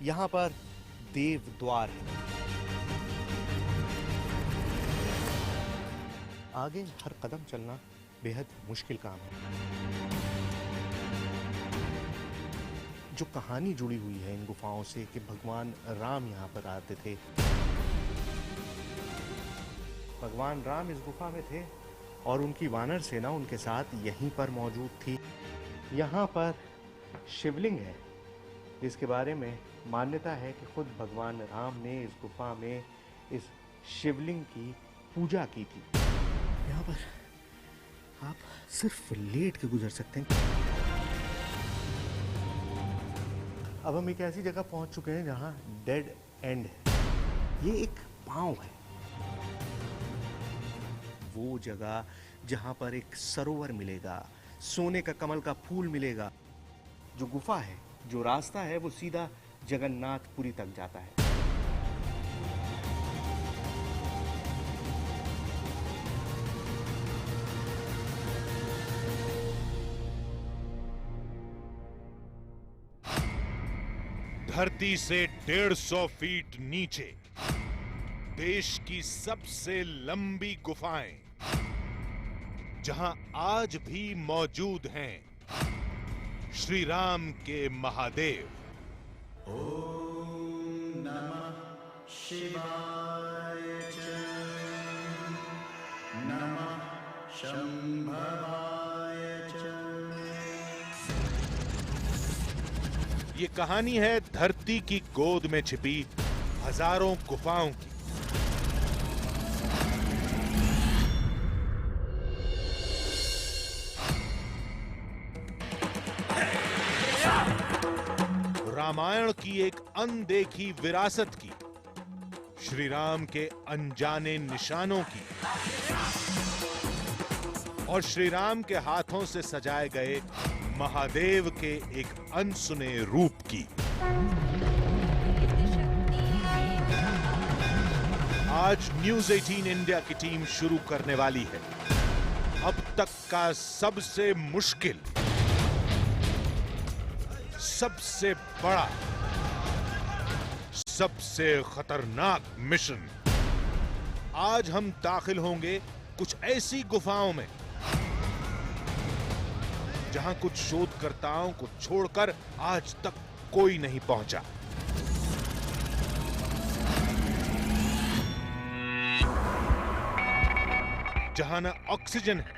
यहाँ पर देव द्वार है। आगे हर कदम चलना बेहद मुश्किल काम है। जो कहानी जुड़ी हुई है इन गुफाओं से कि भगवान राम यहाँ पर आते थे, भगवान राम इस गुफा में थे और उनकी वानर सेना उनके साथ यहीं पर मौजूद थी। यहाँ पर शिवलिंग है जिसके बारे में मान्यता है कि खुद भगवान राम ने इस गुफा में इस शिवलिंग की पूजा की थी। यहाँ पर आप सिर्फ लेट के गुजर सकते हैं। अब हम एक ऐसी जगह पहुंच चुके हैं जहां डेड एंड है। ये एक पांव है, वो जगह जहां पर एक सरोवर मिलेगा, सोने का कमल का फूल मिलेगा। जो गुफा है, जो रास्ता है, वो सीधा जगन्नाथपुरी तक जाता है। धरती से 150 फीट नीचे देश की सबसे लंबी गुफाएं, जहां आज भी मौजूद हैं श्री राम के महादेव। ओम नमः शिवाय च, नमः शंभवाय च। ये कहानी है धरती की गोद में छिपी हजारों गुफाओं की। रामायण की एक अनदेखी विरासत की, श्री राम के अनजाने निशानों की और श्री राम के हाथों से सजाए गए महादेव के एक अनसुने रूप की। आज न्यूज़ 18 इंडिया की टीम शुरू करने वाली है अब तक का सबसे मुश्किल, सबसे बड़ा, सबसे खतरनाक मिशन। आज हम दाखिल होंगे कुछ ऐसी गुफाओं में जहां कुछ शोधकर्ताओं को छोड़कर आज तक कोई नहीं पहुंचा। जहां न ऑक्सीजन है,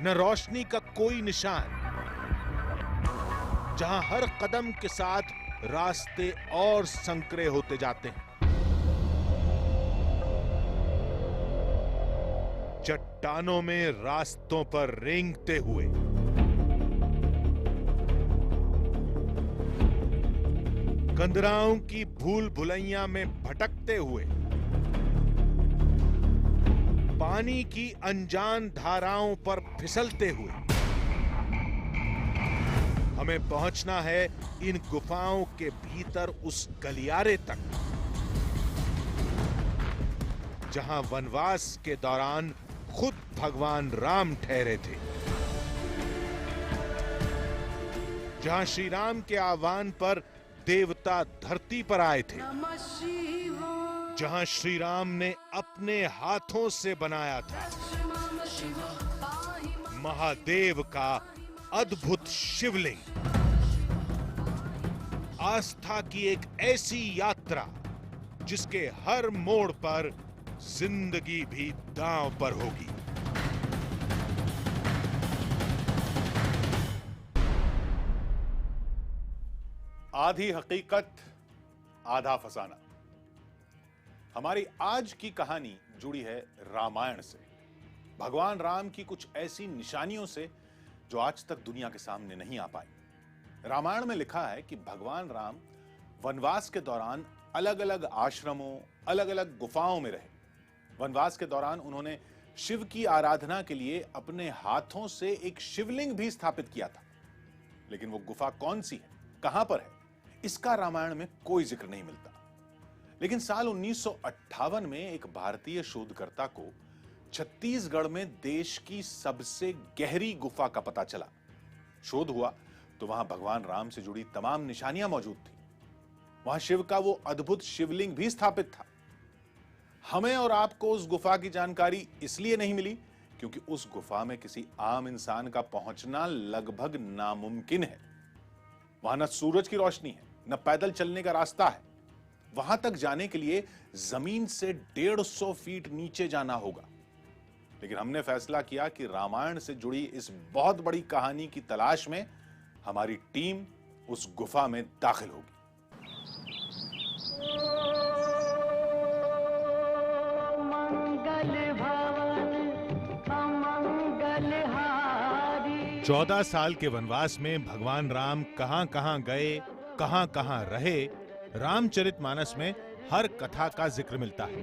न रोशनी का कोई निशान, जहां हर कदम के साथ रास्ते और संकरे होते जाते हैं। चट्टानों में रास्तों पर रेंगते हुए, कंदराओं की भूल भुलैया में भटकते हुए, पानी की अनजान धाराओं पर फिसलते हुए हमें पहुंचना है इन गुफाओं के भीतर उस गलियारे तक जहां वनवास के दौरान खुद भगवान राम ठहरे थे, जहां श्री राम के आह्वान पर देवता धरती पर आए थे, जहां श्री राम ने अपने हाथों से बनाया था महादेव का अद्भुत शिवलिंग। आस्था की एक ऐसी यात्रा जिसके हर मोड़ पर जिंदगी भी दांव पर होगी। आधी हकीकत आधा फसाना। हमारी आज की कहानी जुड़ी है रामायण से, भगवान राम की कुछ ऐसी निशानियों से जो आज तक दुनिया के सामने नहीं आ पाई। रामायण में लिखा है कि भगवान राम वनवास के दौरान अलग अलग आश्रमों, अलग अलग गुफाओं में रहे। वनवास के दौरान उन्होंने शिव की आराधना के लिए अपने हाथों से एक शिवलिंग भी स्थापित किया था, लेकिन वो गुफा कौन सी है, कहां पर है, इसका रामायण में कोई जिक्र नहीं मिलता। लेकिन साल 1958 में एक भारतीय शोधकर्ता को छत्तीसगढ़ में देश की सबसे गहरी गुफा का पता चला। शोध हुआ तो वहां भगवान राम से जुड़ी तमाम निशानियां मौजूद थी। वहां शिव का वो अद्भुत शिवलिंग भी स्थापित था। हमें और आपको उस गुफा की जानकारी इसलिए नहीं मिली क्योंकि उस गुफा में किसी आम इंसान का पहुंचना लगभग नामुमकिन है। वहां न सूरज की रोशनी है, न पैदल चलने का रास्ता है। वहां तक जाने के लिए जमीन से 150 फीट नीचे जाना होगा। लेकिन हमने फैसला किया कि रामायण से जुड़ी इस बहुत बड़ी कहानी की तलाश में हमारी टीम उस गुफा में दाखिल होगी। मंगल भवन अमंगल हारी। 14 साल के वनवास में भगवान राम कहां-कहां गए, कहां-कहां रहे, रामचरितमानस में हर कथा का जिक्र मिलता है,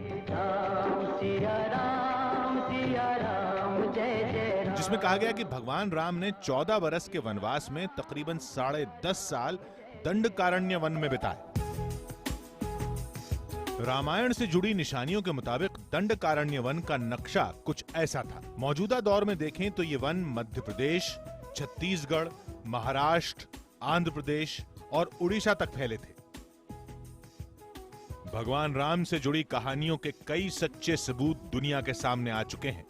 जिसमें कहा गया कि भगवान राम ने 14 बरस के वनवास में तकरीबन 10.5 साल दंडकारण्य वन में बिताए। रामायण से जुड़ी निशानियों के मुताबिक दंडकारण्य वन का नक्शा कुछ ऐसा था। मौजूदा दौर में देखें तो ये वन मध्य प्रदेश, छत्तीसगढ़, महाराष्ट्र, आंध्र प्रदेश और उड़ीसा तक फैले थे। भगवान राम से जुड़ी कहानियों के कई सच्चे सबूत दुनिया के सामने आ चुके हैं,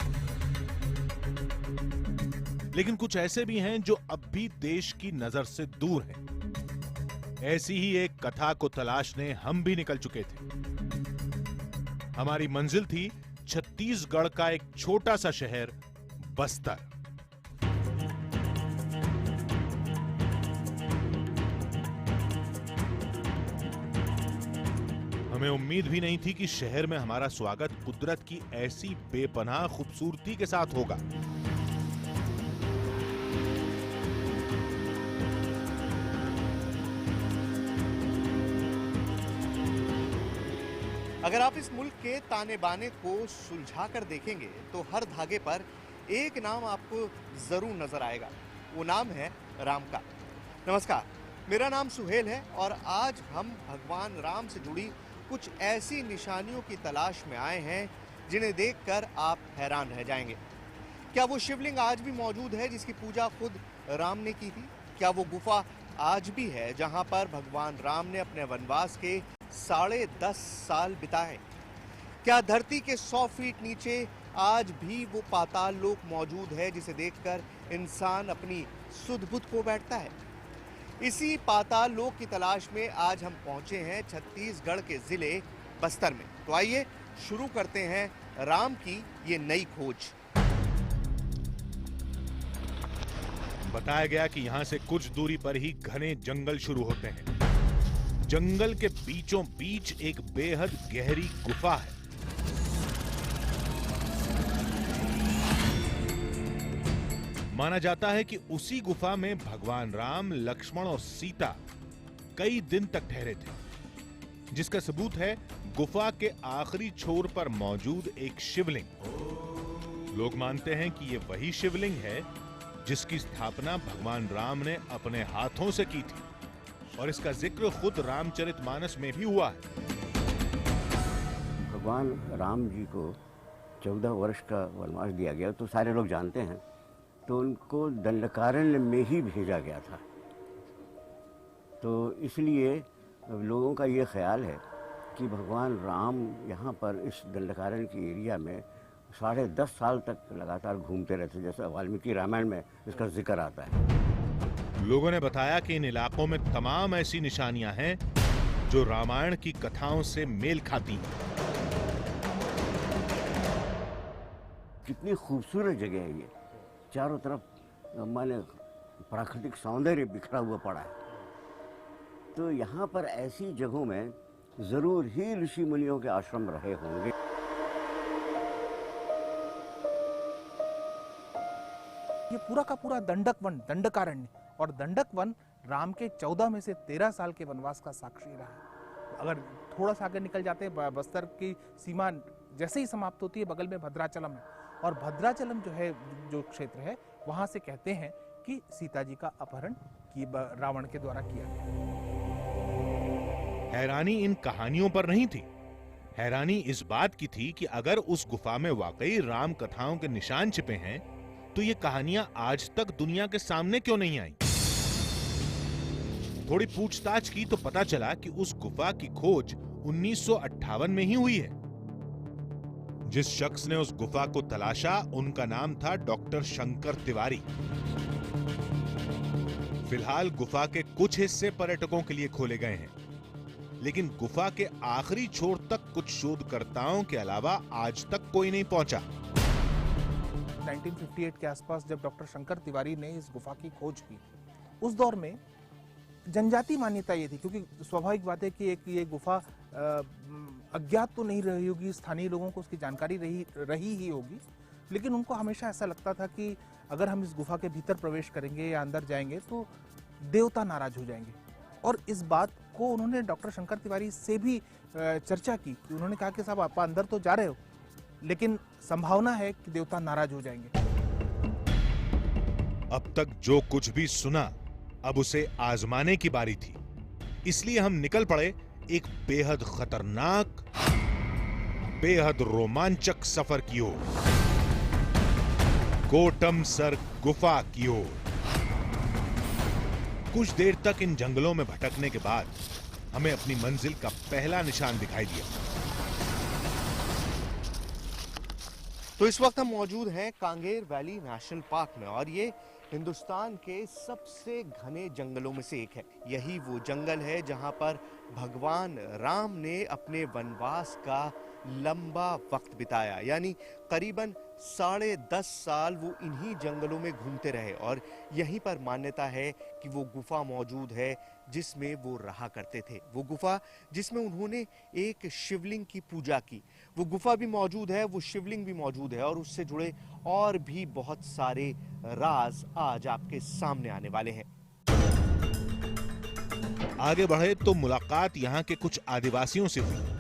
लेकिन कुछ ऐसे भी हैं जो अब भी देश की नजर से दूर हैं। ऐसी ही एक कथा को तलाशने हम भी निकल चुके थे। हमारी मंजिल थी छत्तीसगढ़ का एक छोटा सा शहर बस्तर। हमें उम्मीद भी नहीं थी कि शहर में हमारा स्वागत कुदरत की ऐसी बेपनाह खूबसूरती के साथ होगा। अगर आप इस मुल्क के ताने बाने को सुलझा कर देखेंगे तो हर धागे पर एक नाम आपको जरूर नजर आएगा। वो नाम है राम का। नमस्कार, मेरा नाम सुहेल है और आज हम भगवान राम से जुड़ी कुछ ऐसी निशानियों की तलाश में आए हैं जिन्हें देखकर आप हैरान रह जाएंगे। क्या वो शिवलिंग आज भी मौजूद है जिसकी पूजा खुद राम ने की थी? क्या वो गुफा आज भी है जहां पर भगवान राम ने अपने वनवास के 10.5 साल बिताए? क्या धरती के 100 फीट नीचे आज भी वो पाताल लोक मौजूद है जिसे देखकर इंसान अपनी सुध-बुध खो बैठता है? इसी पाताल लोक की तलाश में आज हम पहुंचे हैं छत्तीसगढ़ के जिले बस्तर में। तो आइए शुरू करते हैं राम की ये नई खोज। बताया गया कि यहां से कुछ दूरी पर ही घने जंगल शुरू होते हैं। जंगल के बीचों बीच एक बेहद गहरी गुफा है। माना जाता है कि उसी गुफा में भगवान राम, लक्ष्मण और सीता कई दिन तक ठहरे थे, जिसका सबूत है गुफा के आखिरी छोर पर मौजूद एक शिवलिंग। लोग मानते हैं कि यह वही शिवलिंग है जिसकी स्थापना भगवान राम ने अपने हाथों से की थी और इसका जिक्र खुद रामचरितमानस में भी हुआ है। भगवान राम जी को 14 वर्ष का वनवास दिया गया तो सारे लोग जानते हैं, तो उनको दंडकारण्य में ही भेजा गया था। तो इसलिए लोगों का ये ख्याल है कि भगवान राम यहाँ पर इस दंडकारण्य की एरिया में 10.5 साल तक लगातार घूमते रहते, जैसा वाल्मीकि रामायण में इसका जिक्र आता है। लोगों ने बताया कि इन इलाकों में तमाम ऐसी निशानियां हैं जो रामायण की कथाओं से मेल खाती हैं। कितनी खूबसूरत जगह है ये, चारों तरफ माने प्राकृतिक सौंदर्य बिखरा हुआ पड़ा है। तो यहाँ पर ऐसी जगहों में जरूर ही ऋषि मुनियों के आश्रम रहे होंगे। ये पूरा का पूरा दंडक वन, दंडकारण्य, और दंडक वन राम के 14 में से 13 साल के वनवास का साक्षी रहा। अगर थोड़ा सा आगे निकल जाते हैं, बस्तर की सीमा जैसे ही समाप्त होती है, बगल में भद्राचलम है, और भद्राचलम जो है, जो क्षेत्र है, वहां से कहते हैं कि सीता जी का अपहरण रावण के द्वारा किया गया। हैरानी इन कहानियों पर नहीं थी, हैरानी इस बात की थी कि अगर उस गुफा में वाकई राम कथाओं के निशान छिपे हैं तो ये कहानियां आज तक दुनिया के सामने क्यों नहीं आई। थोड़ी पूछताछ की तो पता चला कि उस गुफा की खोज 1958 में ही हुई है। जिस शख्स ने उस गुफा को तलाशा उनका नाम था डॉक्टर शंकर तिवारी। फिलहाल गुफा के कुछ हिस्से पर्यटकों के लिए खोले गए हैं, लेकिन गुफा के आखिरी छोर तक कुछ शोधकर्ताओं के अलावा आज तक कोई नहीं पहुंचा। 1958 के आसपास जब डॉक्टर शंकर तिवारी ने इस गुफा की खोज की, उस दौर में जनजातीय मान्यता ये थी, क्योंकि स्वाभाविक बात है कि एक ये गुफा अज्ञात तो नहीं रही होगी, स्थानीय लोगों को उसकी जानकारी रही ही होगी, लेकिन उनको हमेशा ऐसा लगता था कि अगर हम इस गुफा के भीतर प्रवेश करेंगे या अंदर जाएंगे तो देवता नाराज हो जाएंगे। और इस बात को उन्होंने डॉक्टर शंकर तिवारी से भी चर्चा की। उन्होंने कहा कि साहब आप अंदर तो जा रहे हो, लेकिन संभावना है कि देवता नाराज हो जाएंगे। अब तक जो कुछ भी सुना, अब उसे आजमाने की बारी थी। इसलिए हम निकल पड़े एक बेहद खतरनाक, बेहद रोमांचक सफर की ओर, कोटमसर गुफा की ओर। कुछ देर तक इन जंगलों में भटकने के बाद हमें अपनी मंजिल का पहला निशान दिखाई दिया। तो इस वक्त हम मौजूद हैं कांगेर वैली नेशनल पार्क में, और ये हिंदुस्तान के सबसे घने जंगलों में से एक है। यही वो जंगल है जहां पर भगवान राम ने अपने वनवास का लंबा वक्त बिताया, यानी करीबन 10.5 साल वो इन्हीं जंगलों में घूमते रहे। और यहीं पर मान्यता है कि वो गुफा मौजूद है जिसमें वो रहा करते थे। वो गुफा जिसमें उन्होंने एक शिवलिंग की पूजा की। वो गुफा भी मौजूद है, वो शिवलिंग भी मौजूद है, और उससे जुड़े और भी बहुत सारे राज आज आपके सामने आने वाले हैं। आगे बढ़े तो मुलाकात यहाँ के कुछ आदिवासियों से हुई।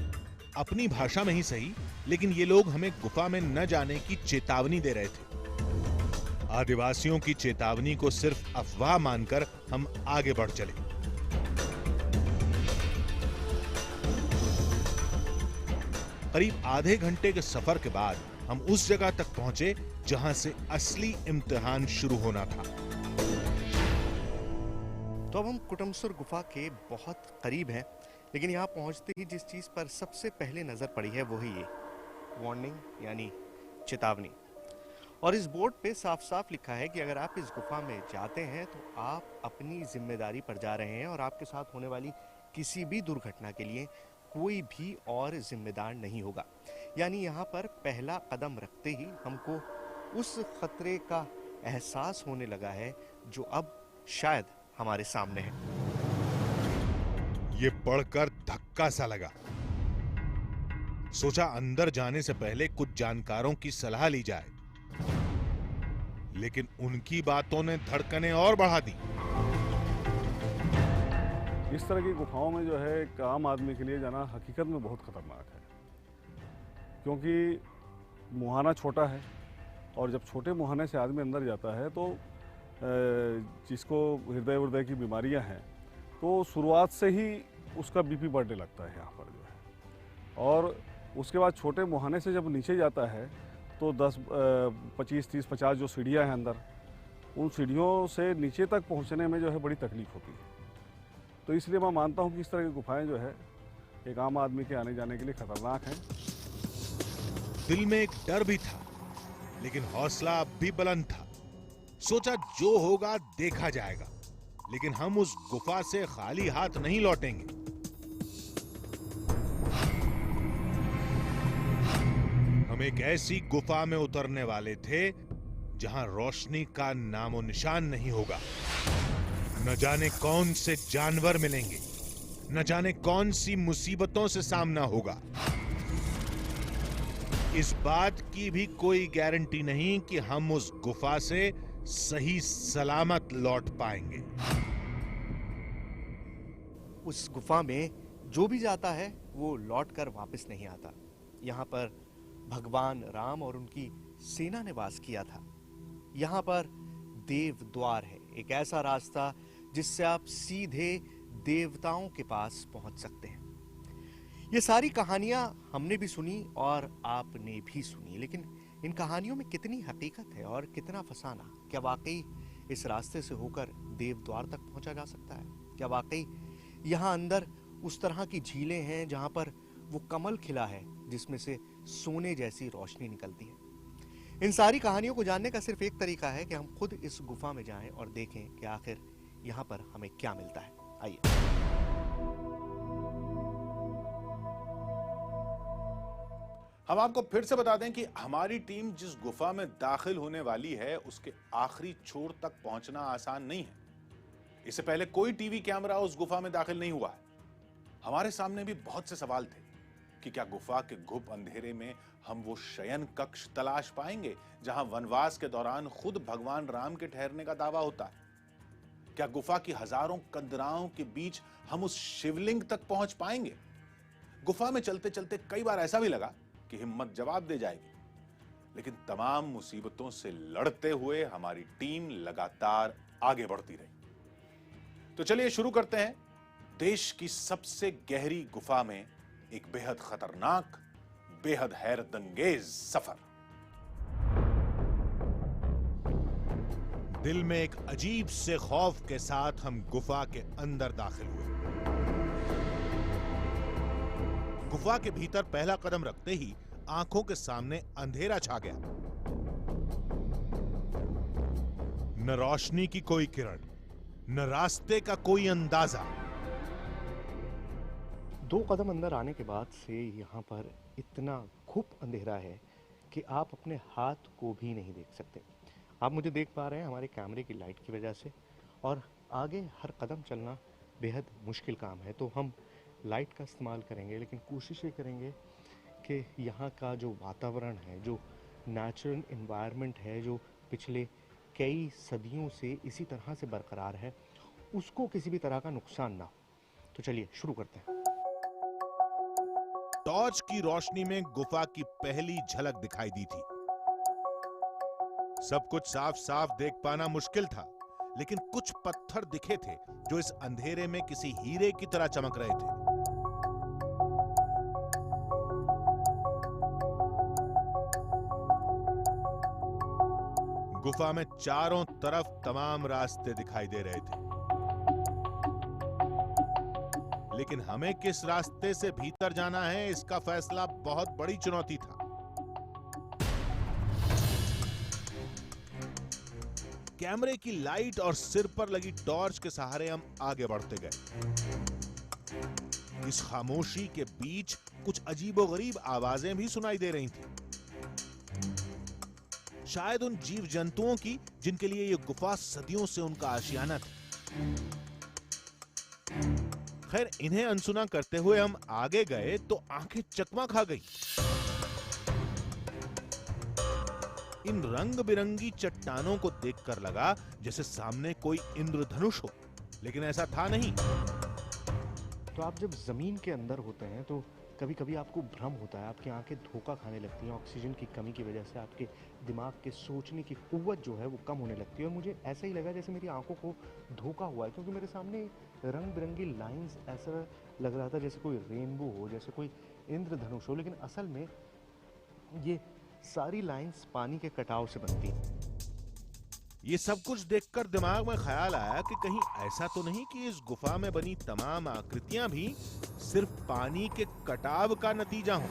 अपनी भाषा में ही सही, लेकिन ये लोग हमें गुफा में न जाने की चेतावनी दे रहे थे। आदिवासियों की चेतावनी को सिर्फ अफवाह मानकर हम आगे बढ़ चले। करीब आधे घंटे के सफर के बाद हम उस जगह तक पहुंचे जहां से असली इम्तिहान शुरू होना था। तो अब हम कुटमसर गुफा के बहुत करीब हैं, लेकिन यहाँ पहुँचते ही जिस चीज़ पर सबसे पहले नज़र पड़ी है वही ये वार्निंग, यानी चेतावनी। और इस बोर्ड पे साफ साफ लिखा है कि अगर आप इस गुफा में जाते हैं तो आप अपनी जिम्मेदारी पर जा रहे हैं, और आपके साथ होने वाली किसी भी दुर्घटना के लिए कोई भी और जिम्मेदार नहीं होगा। यानी यहाँ पर पहला कदम रखते ही हमको उस खतरे का एहसास होने लगा है जो अब शायद हमारे सामने है। ये पढ़कर धक्का सा लगा। सोचा अंदर जाने से पहले कुछ जानकारों की सलाह ली जाए, लेकिन उनकी बातों ने धड़कनें और बढ़ा दी। इस तरह की गुफाओं में जो है एक आम आदमी के लिए जाना हकीकत में बहुत खतरनाक है, क्योंकि मुहाना छोटा है, और जब छोटे मुहाने से आदमी अंदर जाता है तो जिसको हृदय की बीमारियां हैं तो शुरुआत से ही उसका बीपी बढ़ने लगता है यहाँ पर जो है। और उसके बाद छोटे मुहाने से जब नीचे जाता है तो 10, 25, 30, 50 जो सीढ़ियाँ हैं अंदर, उन सीढ़ियों से नीचे तक पहुँचने में जो है बड़ी तकलीफ होती है। तो इसलिए मैं मानता हूँ कि इस तरह की गुफाएं जो है एक आम आदमी के आने जाने के लिए खतरनाक हैं। दिल में एक डर भी था, लेकिन हौसला अब भी बुलंद था। सोचा जो होगा देखा जाएगा, लेकिन हम उस गुफा से खाली हाथ नहीं लौटेंगे। हम एक ऐसी गुफा में उतरने वाले थे जहां रोशनी का नामो निशान नहीं होगा। न जाने कौन से जानवर मिलेंगे, न जाने कौन सी मुसीबतों से सामना होगा। इस बात की भी कोई गारंटी नहीं कि हम उस गुफा से सही सलामत लौट पाएंगे। उस गुफा में जो भी जाता है वो लौटकर वापस नहीं आता। यहाँ पर भगवान राम और उनकी सेना ने वास किया था। यहाँ पर देव द्वार है, एक ऐसा रास्ता जिससे आप सीधे देवताओं के पास पहुंच सकते हैं। ये सारी कहानियां हमने भी सुनी और आपने भी सुनी, लेकिन इन कहानियों में कितनी हकीकत है और कितना फसाना? क्या वाकई इस रास्ते से होकर देव द्वार तक पहुंचा जा सकता है? क्या वाकई यहाँ अंदर उस तरह की झीलें हैं जहाँ पर वो कमल खिला है जिसमें से सोने जैसी रोशनी निकलती है? इन सारी कहानियों को जानने का सिर्फ एक तरीका है कि हम खुद इस गुफा में जाएं और देखें कि आखिर यहाँ पर हमें क्या मिलता है। आइए। हम आपको फिर से बता दें कि हमारी टीम जिस गुफा में दाखिल होने वाली है उसके आखिरी छोर तक पहुंचना आसान नहीं है। इससे पहले कोई टीवी कैमरा उस गुफा में दाखिल नहीं हुआ है। हमारे सामने भी बहुत से सवाल थे कि क्या गुफा के घुप अंधेरे में हम वो शयन कक्ष तलाश पाएंगे जहां वनवास के दौरान खुद भगवान राम के ठहरने का दावा होता है? क्या गुफा की हजारों कंदराओं के बीच हम उस शिवलिंग तक पहुंच पाएंगे? गुफा में चलते चलते कई बार ऐसा भी लगा कि हिम्मत जवाब दे जाएगी, लेकिन तमाम मुसीबतों से लड़ते हुए हमारी टीम लगातार आगे बढ़ती रही। तो चलिए शुरू करते हैं देश की सबसे गहरी गुफा में एक बेहद खतरनाक, बेहद हैरतअंगेज सफर। दिल में एक अजीब से खौफ के साथ हम गुफा के अंदर दाखिल हुए। गुफा के भीतर पहला कदम रखते ही आंखों के सामने अंधेरा छा गया। न रोशनी की कोई किरण, न रास्ते का कोई अंदाजा। 2 कदम अंदर आने के बाद से यहाँ पर इतना घुप अंधेरा है कि आप अपने हाथ को भी नहीं देख सकते। आप मुझे देख पा रहे हैं हमारे कैमरे की लाइट की वजह से, और आगे हर कदम चलना बेहद मुश्किल काम है। तो हम लाइट का इस्तेमाल करेंगे, लेकिन कोशिश ये करेंगे कि यहाँ का जो वातावरण है, जो नेचुरल एनवायरनमेंट है, जो पिछले कई सदियों से इसी तरह से बरकरार है, उसको किसी भी तरह का नुकसान ना हो। तो चलिए शुरू करते हैं। टॉर्च की रोशनी में गुफा की पहली झलक दिखाई दी थी। सब कुछ साफ साफ देख पाना मुश्किल था, लेकिन कुछ पत्थर दिखे थे जो इस अंधेरे में किसी हीरे की तरह चमक रहे थे। गुफा में चारों तरफ तमाम रास्ते दिखाई दे रहे थे, लेकिन हमें किस रास्ते से भीतर जाना है इसका फैसला बहुत बड़ी चुनौती था। कैमरे की लाइट और सिर पर लगी टॉर्च के सहारे हम आगे बढ़ते गए। इस खामोशी के बीच कुछ अजीबोगरीब आवाजें भी सुनाई दे रही थीं। शायद उन जीव जंतुओं की जिनके लिए यह गुफा सदियों से उनका आशियाना था। खैर, इन्हें अनसुना करते हुए हम आगे गए तो आंखें चकमा खा गई। इन रंग बिरंगी चट्टानों को देखकर लगा जैसे सामने कोई इंद्रधनुष हो, लेकिन ऐसा था नहीं। तो आप जब ज़मीन के अंदर होते हैं तो कभी कभी आपको भ्रम होता है, आपकी आंखें धोखा खाने लगती हैं। ऑक्सीजन की कमी की वजह से आपके दिमाग के सोचने की कुव्वत जो है वो कम होने लगती है। और मुझे ऐसा ही लगा जैसे मेरी आंखों को धोखा हुआ है, क्योंकि मेरे सामने रंग बिरंगी लाइंस ऐसा लग रहा था जैसे कोई रेनबो हो, जैसे कोई इंद्रधनुष हो, लेकिन असल में ये सारी लाइंस पानी के कटाव से बनती हैं। ये सब कुछ देखकर दिमाग में ख्याल आया कि कहीं ऐसा तो नहीं कि इस गुफा में बनी तमाम आकृतियां भी सिर्फ पानी के कटाव का नतीजा हो।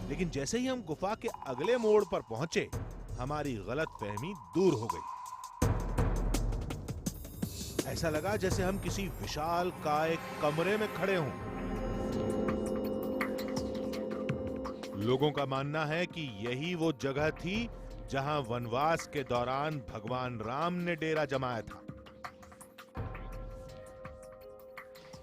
लेकिन जैसे ही हम गुफा के अगले मोड़ पर पहुंचे, हमारी गलतफहमी दूर हो गई। ऐसा लगा जैसे हम किसी विशाल काय कमरे में खड़े हों। लोगों का मानना है कि यही वो जगह थी जहां वनवास के दौरान भगवान राम ने डेरा जमाया था।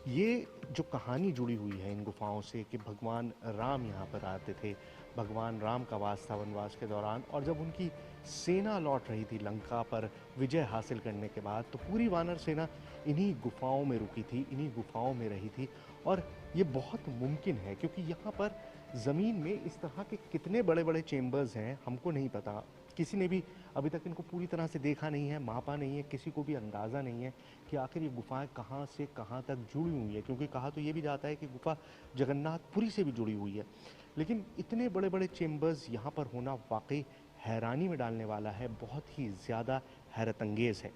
ये जो कहानी जुड़ी हुई है इन गुफाओं से कि भगवान राम यहाँ पर आते थे, भगवान राम का वास था वनवास के दौरान, और जब उनकी सेना लौट रही थी लंका पर विजय हासिल करने के बाद, तो पूरी वानर सेना इन्हीं गुफाओं में रुकी थी, इन्हीं गुफाओं में रही थी। और ये बहुत मुमकिन है क्योंकि यहाँ पर ज़मीन में इस तरह के कितने बड़े बड़े चेम्बर्स हैं हमको नहीं पता। किसी ने भी अभी तक इनको पूरी तरह से देखा नहीं है, मापा नहीं है, किसी को भी अंदाज़ा नहीं है कि आखिर ये गुफाएं कहाँ से कहाँ तक जुड़ी हुई है। क्योंकि कहा तो ये भी जाता है कि गुफा जगन्नाथपुरी से भी जुड़ी हुई है, लेकिन इतने बड़े बड़े चेम्बर्स यहाँ पर होना वाकई हैरानी में डालने वाला है, बहुत ही ज़्यादा हैरतअंगेज़ है।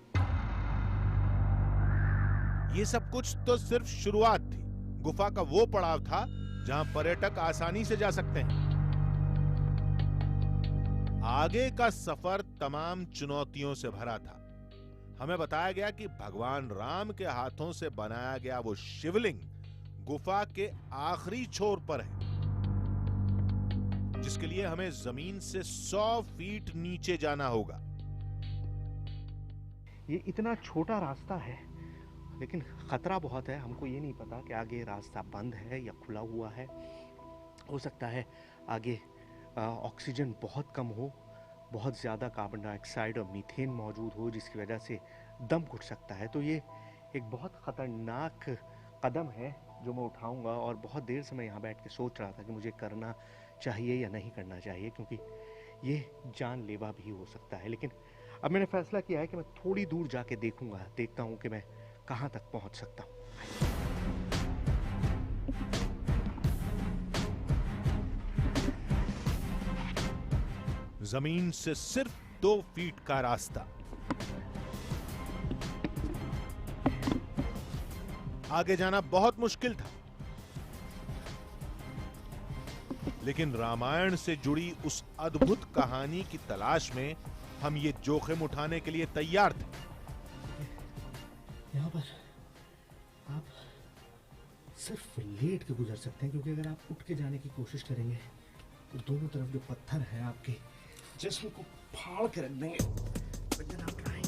ये सब कुछ तो सिर्फ शुरुआत थी। गुफा का वो पड़ाव था जहां पर्यटक आसानी से जा सकते हैं। आगे का सफर तमाम चुनौतियों से भरा था। हमें बताया गया कि भगवान राम के हाथों से बनाया गया वो शिवलिंग गुफा के आखिरी छोर पर है, जिसके लिए हमें जमीन से 100 फीट नीचे जाना होगा। ये इतना छोटा रास्ता है, लेकिन खतरा बहुत है। हमको ये नहीं पता कि आगे रास्ता बंद है या खुला हुआ है। हो सकता है आगे ऑक्सीजन बहुत कम हो, बहुत ज़्यादा कार्बन डाइऑक्साइड और मीथेन मौजूद हो, जिसकी वजह से दम घुट सकता है। तो ये एक बहुत ख़तरनाक कदम है जो मैं उठाऊंगा, और बहुत देर से मैं यहाँ बैठ के सोच रहा था कि मुझे करना चाहिए या नहीं करना चाहिए, क्योंकि ये जानलेवा भी हो सकता है। लेकिन अब मैंने फैसला किया है कि मैं थोड़ी दूर जाके देखता हूँ कि मैं कहाँ तक पहुँच सकता हूँ। जमीन से सिर्फ 2 फीट का रास्ता। आगे जाना बहुत मुश्किल था, लेकिन रामायण से जुड़ी उस अद्भुत कहानी की तलाश में हम ये जोखिम उठाने के लिए तैयार थे। यहाँ पर आप सिर्फ लेट के गुजर सकते हैं, क्योंकि अगर आप उठ के जाने की कोशिश करेंगे तो दोनों तरफ जो पत्थर हैं आपके जिस्म को फाड़ के रख देंगे। But then I'm trying.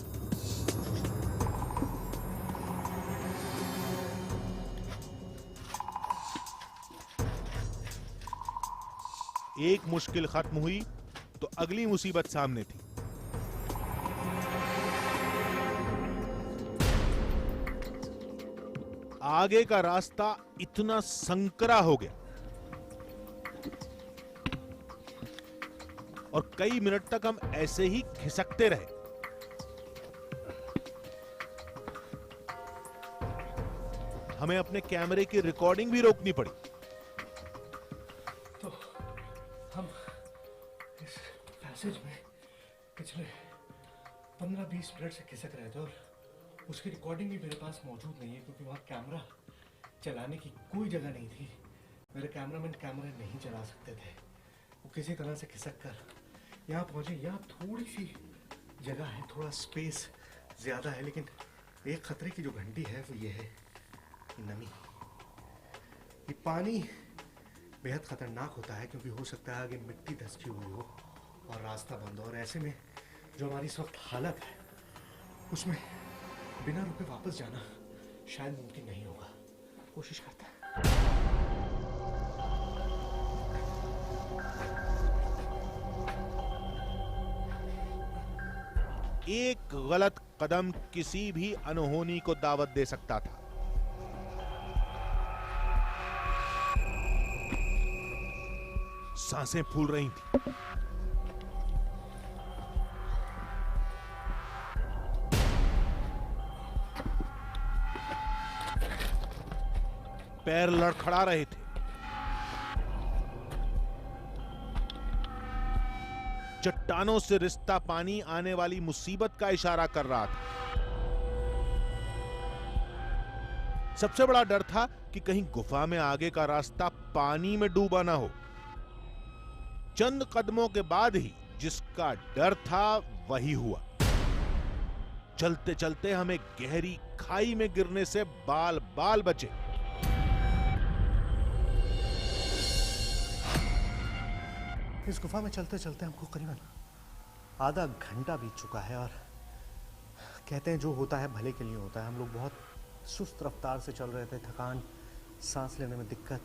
एक मुश्किल खत्म हुई तो अगली मुसीबत सामने थी। आगे का रास्ता इतना संकरा हो गया और कई मिनट तक हम ऐसे ही खिसकते रहे। हमें अपने कैमरे की रिकॉर्डिंग भी रोकनी पड़ी। तो हम इस पैसेज में पिछले 15-20 मिनट से खिसक रहे थे, और उसकी रिकॉर्डिंग भी मेरे पास मौजूद नहीं है, क्योंकि वहाँ कैमरा चलाने की कोई जगह नहीं थी। मेरे कैमरामैन कैमरा नहीं चला सकते थे। वो किसी तरह से खिसक कर यहाँ पहुँचे। यहाँ थोड़ी सी जगह है, थोड़ा स्पेस ज़्यादा है, लेकिन एक खतरे की जो घंटी है वो ये है, नमी। ये पानी बेहद ख़तरनाक होता है, क्योंकि हो सकता है आगे मिट्टी धंसी हुई हो और रास्ता बंद हो, और ऐसे में जो हमारी इस वक्त हालत है उसमें बिना रुके वापस जाना शायद मुमकिन नहीं होगा। कोशिश करता है। एक गलत कदम किसी भी अनहोनी को दावत दे सकता था। सांसें फूल रही थी। पैर लड़खड़ा रहे थे। चट्टानों से रिश्ता पानी आने वाली मुसीबत का इशारा कर रहा था। सबसे बड़ा डर था कि कहीं गुफा में आगे का रास्ता पानी में डूबा ना हो। चंद कदमों के बाद ही जिसका डर था वही हुआ। चलते चलते हमें गहरी खाई में गिरने से बाल बाल बचे। इस गुफा में चलते चलते हमको करीबन आधा घंटा बीत चुका है, और कहते हैं जो होता है भले के लिए होता है। हम लोग बहुत सुस्त रफ्तार से चल रहे थे, थकान, सांस लेने में दिक्कत,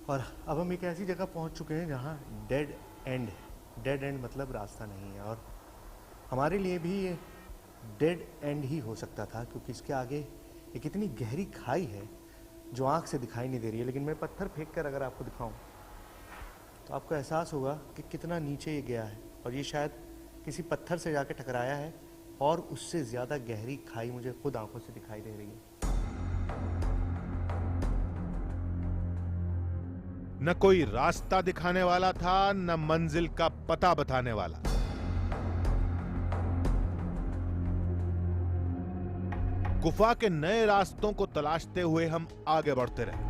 और अब हम एक ऐसी जगह पहुंच चुके हैं जहां डेड एंड है। डेड एंड मतलब रास्ता नहीं है, और हमारे लिए भी ये डेड एंड ही हो सकता था, क्योंकि इसके आगे एक इतनी गहरी खाई है जो आँख से दिखाई नहीं दे रही है। लेकिन मैं पत्थर फेंक कर अगर आपको दिखाऊं तो आपको एहसास होगा कि कितना नीचे ये गया है, और ये शायद किसी पत्थर से जाके टकराया है, और उससे ज़्यादा गहरी खाई मुझे खुद आंखों से दिखाई दे रही है। न कोई रास्ता दिखाने वाला था, न मंजिल का पता बताने वाला। गुफा के नए रास्तों को तलाशते हुए हम आगे बढ़ते रहे।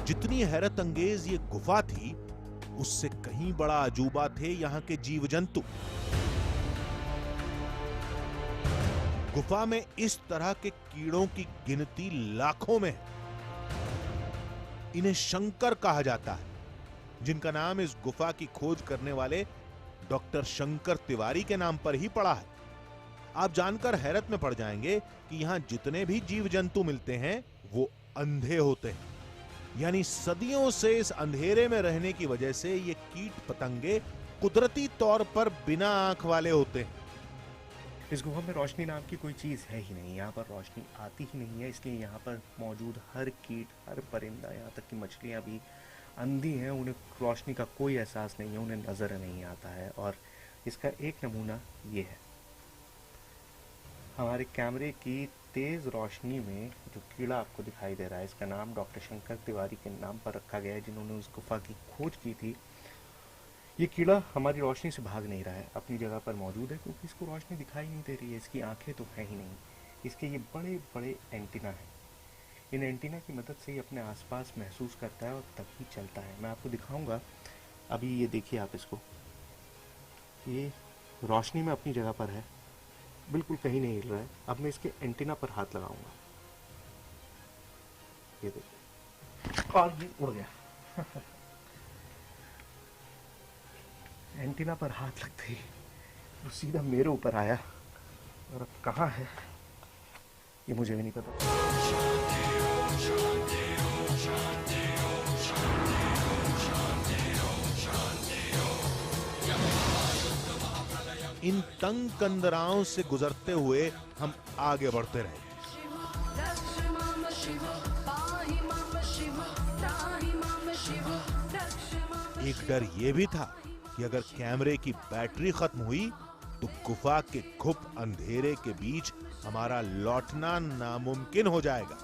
जितनी हैरत अंगेज ये गुफा थी, उससे कहीं बड़ा अजूबा थे यहां के जीव जंतु। गुफा में इस तरह के कीड़ों की गिनती लाखों में है। इन्हें शंकर कहा जाता है, जिनका नाम इस गुफा की खोज करने वाले डॉक्टर शंकर तिवारी के नाम पर ही पड़ा है। आप जानकर हैरत में पड़ जाएंगे कि यहां जितने भी जीव जंतु मिलते हैं वो अंधे होते हैं, यानी सदियों से इस अंधेरे में रहने की वजह से ये कीट पतंगे कुदरती तौर पर बिना आंख वाले होते हैं। इस गुफा में रोशनी नाम की कोई चीज़ है ही नहीं। यहाँ पर रोशनी आती ही नहीं है, इसलिए यहाँ पर मौजूद हर कीट, हर परिंदा, यहाँ तक कि मछलियाँ भी अंधी हैं। उन्हें रोशनी का कोई एहसास नहीं है, उन्हें नज़र नहीं आता है। और इसका एक नमूना ये है। हमारे कैमरे की तेज़ रोशनी में जो कीड़ा आपको दिखाई दे रहा है, इसका नाम डॉक्टर शंकर तिवारी के नाम पर रखा गया है, जिन्होंने उस गुफा की खोज की थी। ये कीड़ा हमारी रोशनी से भाग नहीं रहा है, अपनी जगह पर मौजूद है, क्योंकि इसको रोशनी दिखाई नहीं दे रही है। इसकी आंखें तो है ही नहीं। इसके ये बड़े बड़े एंटीना हैं। इन एंटीना की मदद से ये अपने आसपास महसूस करता है और तभी चलता है। मैं आपको दिखाऊंगा। अभी ये देखिए आप इसको, ये रोशनी में अपनी जगह पर है, बिल्कुल कहीं नहीं हिल रहा है। अब मैं इसके एंटीना पर हाथ लगाऊंगा, ये देखिए, और ये उड़ गया। एंटीना पर हाथ लगते ही वो सीधा मेरे ऊपर आया, और अब कहाँ है ये मुझे भी नहीं पता। इन तंग कंदराओं से गुजरते हुए हम आगे बढ़ते रहे। एक डर ये भी था कि अगर कैमरे की बैटरी खत्म हुई तो गुफा के घुप अंधेरे के बीच हमारा लौटना नामुमकिन हो जाएगा।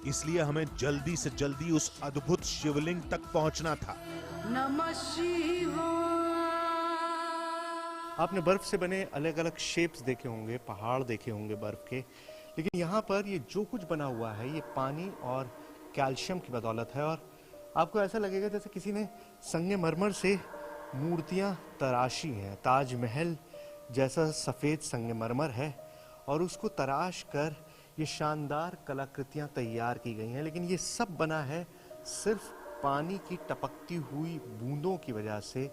इसलिए हमें जल्दी से जल्दी उस अद्भुत शिवलिंग तक पहुंचना था। नमः शिवाय। आपने बर्फ से बने अलग अलग शेप्स देखे होंगे, पहाड़ देखे होंगे बर्फ के, लेकिन यहाँ पर ये जो कुछ बना हुआ है ये पानी और कैल्शियम की बदौलत है। और आपको ऐसा लगेगा जैसे किसी ने संगमरमर से मूर्तियाँ तराशी हैं। ताजमहल जैसा सफ़ेद संगमरमर है और उसको तराश कर ये शानदार कलाकृतियाँ तैयार की गई हैं। लेकिन ये सब बना है सिर्फ पानी की टपकती हुई बूंदों की वजह से।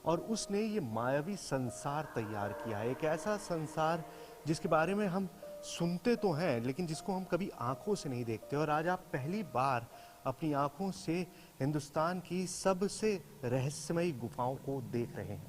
और उसने ये मायावी संसार तैयार किया है, एक ऐसा संसार जिसके बारे में हम सुनते तो हैं लेकिन जिसको हम कभी आंखों से नहीं देखते। और आज आप पहली बार अपनी आंखों से हिंदुस्तान की सबसे रहस्यमयी गुफाओं को देख रहे हैं।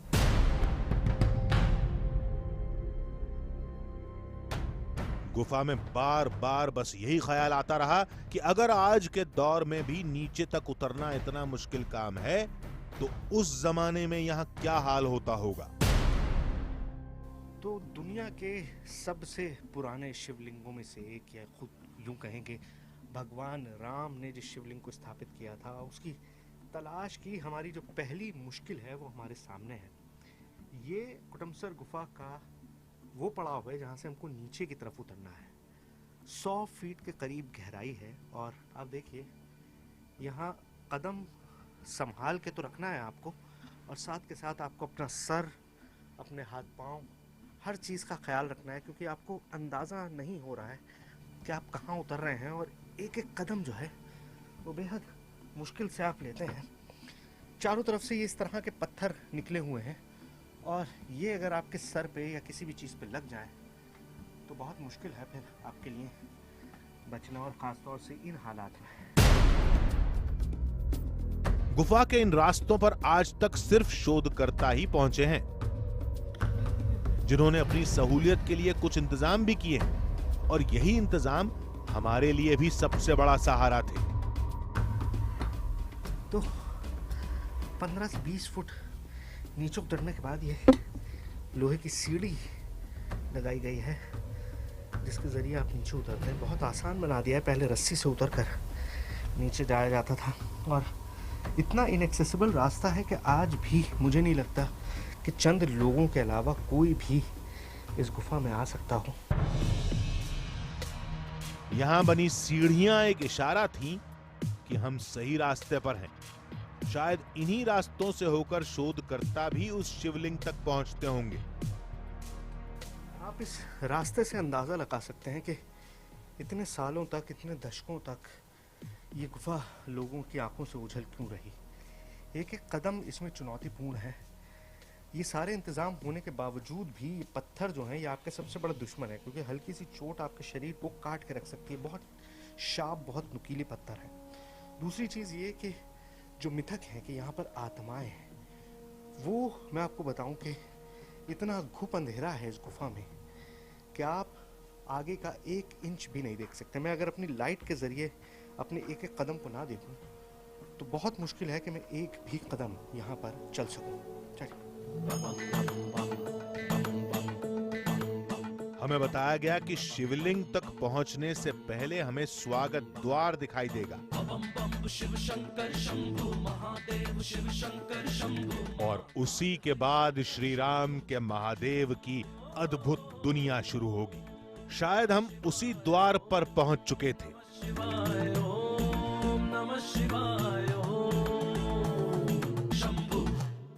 गुफा में बार बार बस यही ख्याल आता रहा कि अगर आज के दौर में भी नीचे तक उतरना इतना मुश्किल काम है तो उस जमाने में यहाँ क्या हाल होता होगा। तो दुनिया के सबसे पुराने शिवलिंगों में से एक, या खुद यूं कहेंगे भगवान राम ने जिस शिवलिंग को स्थापित किया था, उसकी तलाश की हमारी जो पहली मुश्किल है वो हमारे सामने है। ये कुटमसर गुफा का वो पड़ाव है जहाँ से हमको नीचे की तरफ उतरना है। 100 फीट के करीब गहराई है। और आप देखिए, यहाँ कदम संभाल के तो रखना है आपको, और साथ के साथ आपको अपना सर, अपने हाथ पांव, हर चीज़ का ख्याल रखना है, क्योंकि आपको अंदाज़ा नहीं हो रहा है कि आप कहाँ उतर रहे हैं। और एक एक कदम जो है वो बेहद मुश्किल से आप लेते हैं। चारों तरफ से ये इस तरह के पत्थर निकले हुए हैं, और ये अगर आपके सर पे या किसी भी चीज़ पे लग जाए तो बहुत मुश्किल है फिर आपके लिए बचना, और ख़ासतौर से इन हालात में। गुफा के इन रास्तों पर आज तक सिर्फ शोधकर्ता ही पहुंचे हैं, जिन्होंने अपनी सहूलियत के लिए कुछ इंतजाम भी किए हैं, और यही इंतजाम हमारे लिए भी सबसे बड़ा सहारा थे। तो 15 से 20 फुट नीचे उतरने के बाद ये लोहे की सीढ़ी लगाई गई है, जिसके जरिए आप नीचे उतरते हैं। बहुत आसान बना दिया है। पहले रस्सी से उतरकर नीचे जाया जाता था, और इतना इनएक्सेसिबल रास्ता है कि आज भी मुझे नहीं लगता कि चंद लोगों के अलावा कोई भी इस गुफा में आ सकता हो। यहां बनी सीढ़ियां एक इशारा थी कि हम सही रास्ते पर हैं। शायद इन्हीं रास्तों से होकर शोधकर्ता भी उस शिवलिंग तक पहुंचते होंगे। आप इस रास्ते से अंदाजा लगा सकते हैं कि इतने सालों तक, इतने दशकों तक ये गुफा लोगों की आंखों से ओझल क्यों रही। एक एक कदम इसमें चुनौतीपूर्ण है। ये सारे इंतजाम होने के बावजूद भी ये पत्थर जो हैं ये आपके सबसे बड़ा दुश्मन है, क्योंकि हल्की सी चोट आपके शरीर को काट के रख सकती है। बहुत शार्प, बहुत नुकीले पत्थर है। दूसरी चीज़ ये कि जो मिथक है कि यहाँ पर आत्माएं हैं, वो मैं आपको बताऊं कि इतना घुप अंधेरा है इस गुफा में कि आप आगे का 1 इंच भी नहीं देख सकते। मैं अगर अपनी लाइट के जरिए अपने एक एक कदम को ना देखूं तो बहुत मुश्किल है कि मैं एक भी कदम यहाँ पर चल सकूं। चलिए। हमें बताया गया कि शिवलिंग तक पहुंचने से पहले हमें स्वागत द्वार दिखाई देगा और उसी के बाद श्री राम के महादेव की अद्भुत दुनिया शुरू होगी। शायद हम उसी द्वार पर पहुंच चुके थे।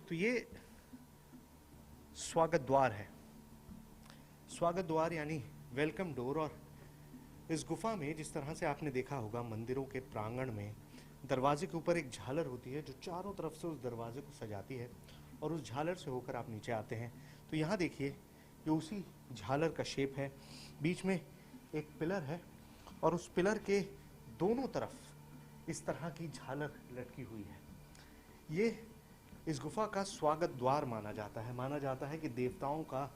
तो ये स्वागत द्वार है। स्वागत द्वार यानी वेलकम डोर। और इस गुफा में जिस तरह से आपने देखा होगा मंदिरों के प्रांगण में दरवाजे के ऊपर एक झालर होती है जो चारों तरफ से उस दरवाजे को सजाती है और उस झालर से होकर आप नीचे आते हैं। तो यहाँ देखिए ये उसी झालर का शेप है। बीच में एक पिलर है और उस पिलर के दोनों तरफ इस तरह की झालर लटकी हुई है। ये इस गुफा का स्वागत द्वार माना जाता है। माना जाता है कि देवताओं का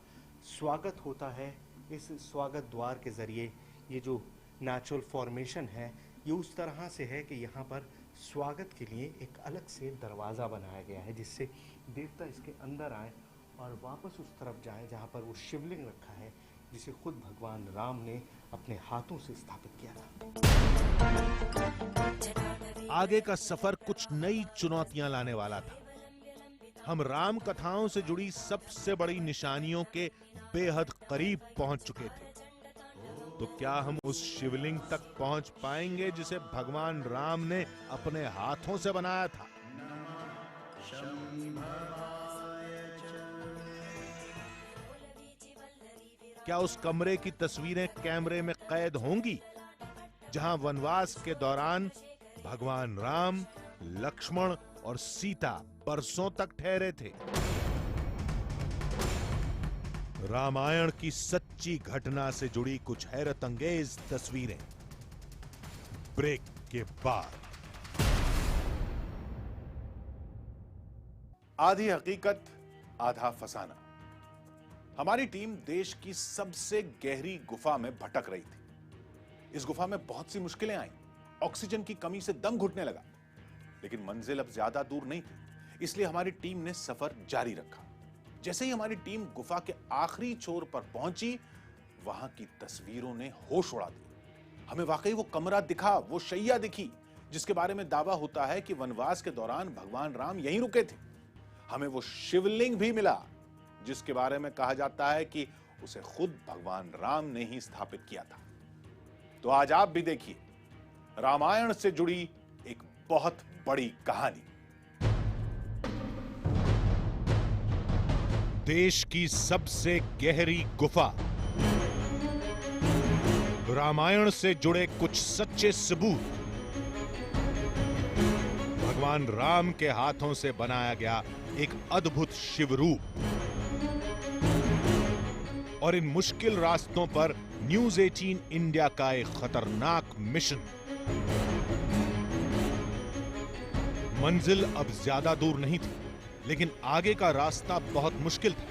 स्वागत होता है इस स्वागत द्वार के ज़रिए। ये जो नेचुरल फॉर्मेशन है ये उस तरह से है कि यहाँ पर स्वागत के लिए एक अलग से दरवाज़ा बनाया गया है जिससे देवता इसके अंदर आए और वापस उस तरफ जाएं जहाँ पर वो शिवलिंग रखा है जिसे खुद भगवान राम ने अपने हाथों से स्थापित किया था। आगे का सफर कुछ नई चुनौतियां लाने वाला था। हम राम कथाओं से जुड़ी सबसे बड़ी निशानियों के बेहद करीब पहुंच चुके थे। तो क्या हम उस शिवलिंग तक पहुंच पाएंगे जिसे भगवान राम ने अपने हाथों से बनाया था? क्या उस कमरे की तस्वीरें कैमरे में कैद होंगी जहां वनवास के दौरान भगवान राम, लक्ष्मण और सीता बरसों तक ठहरे थे? रामायण की सच्ची घटना से जुड़ी कुछ हैरत अंगेज तस्वीरें ब्रेक के बाद। आधी हकीकत आधा फसाना। हमारी टीम देश की सबसे गहरी गुफा में भटक रही थी। इस गुफा में बहुत सी मुश्किलें आईं। ऑक्सीजन की कमी से दम घुटने लगा, लेकिन मंजिल अब ज्यादा दूर नहीं थी, इसलिए हमारी टीम ने सफर जारी रखा। जैसे ही हमारी टीम गुफा के आखिरी छोर पर पहुंची, वहां की तस्वीरों ने होश उड़ा दिया। हमें वाकई वो कमरा दिखा, वो शैया दिखी जिसके बारे में दावा होता है कि वनवास के दौरान भगवान राम यहीं रुके थे। हमें वो शिवलिंग भी मिला जिसके बारे में कहा जाता है कि उसे खुद भगवान राम ने ही स्थापित किया था। तो आज आप भी देखिए रामायण से जुड़ी एक बहुत बड़ी कहानी। देश की सबसे गहरी गुफा। रामायण से जुड़े कुछ सच्चे सबूत। भगवान राम के हाथों से बनाया गया एक अद्भुत शिवरूप और इन मुश्किल रास्तों पर न्यूज 18 इंडिया का एक खतरनाक मिशन। मंजिल अब ज्यादा दूर नहीं थी, लेकिन आगे का रास्ता बहुत मुश्किल था।